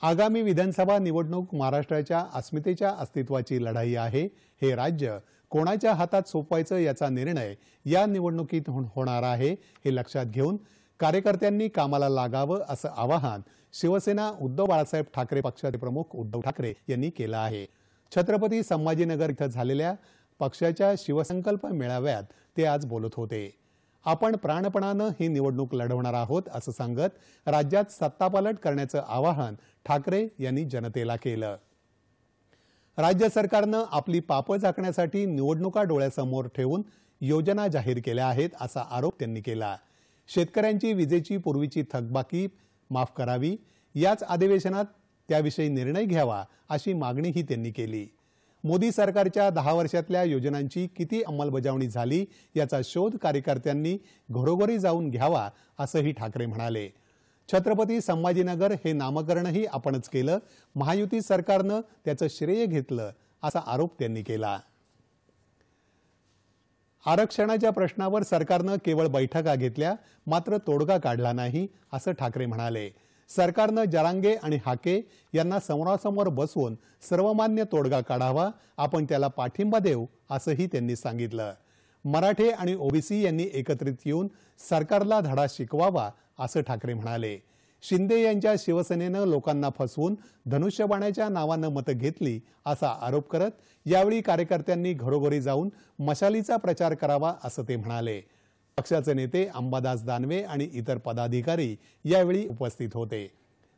आगामी विधानसभा निवडणूक महाराष्ट्राच्या अस्मितेच्या अस्तित्वाची लढाई आहे। हे राज्य कोणाच्या हातात सोपवायचं याचा निर्णय या निवडणुकीत होणार आहे। हे लक्षात घेऊन कार्यकर्त्यांनी कामाला लागावं असं आवाहन शिवसेना उद्धव बाळासाहेब ठाकरे पक्षाचे प्रमुख उद्धव ठाकरे यांनी केलं आहे। छत्रपती संभाजीनगर इथं झालेल्या पक्षाच्या शिवसंकल्प मेळाव्यात ते आज बोलत होते। आपण प्राणपणानं ही निवडणूक लढवणार आहोत असं सांगत राज्यात सत्तापालट करण्याचं आवाहन ठाकरे यांनी जनतेला केलं। राज्य सरकारनं आपली पापं झाकण्यासाठी निवडणुका डोळ्यासमोर ठेवून योजना जाहीर केल्या आहेत असा आरोप त्यांनी केला। शेतकऱ्यांची विजेची पूर्वीची थकबाकी माफ करावी, याच अधिवेशनात त्याविषयी निर्णय घ्यावा अशी मागणीही त्यांनी केली। मोदी सरकारच्या 10 वर्षातल्या योजनांची किती अंमलबजावणी झाली याचा शोध कार्यकर्त्यांनी घरोघरी जाऊन घ्यावा असंही ठाकरे म्हणाले। छत्रपती संभाजीनगर हे नामकरणही आपणच केलं, महायुती सरकारनं त्याचं श्रेय घेतलं असा आरोप त्यांनी केला। आरक्षणाच्या प्रश्नावर सरकारनं केवळ बैठका घेतल्या, मात्र तोडगा काढला नाही असं ठाकरे म्हणाले। सरकारनं जरांगे आणि हाके यांना समोरासमोर बसवून सर्वमान्य तोडगा काढावा, आपण त्याला पाठिंबा देऊ असंही त्यांनी सांगितलं। मराठे आणि ओबीसी यांनी एकत्रित येऊन सरकारला धडा शिकवावा असं ठाकरे म्हणाले। शिंदे यांच्या शिवसेनेनं लोकांना फसवून धनुष्यबाणाच्या नावानं मतं घेतली असा आरोप करत यावेळी कार्यकर्त्यांनी घरोघरी जाऊन मशालीचा प्रचार करावा असं ते म्हणाले। पक्षाचे नेते अंबादास दानवे आणि इतर पदाधिकारी यावेळी उपस्थित होते।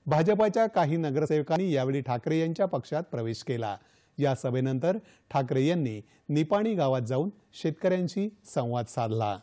भाजपच्या काही नगरसेवकांनी यावेळी ठाकरे यांच्या पक्षात प्रवेश केला। या सभेनंतर ठाकरे यांनी निपाणी गावात जाऊन शेतकऱ्यांशी संवाद साधला।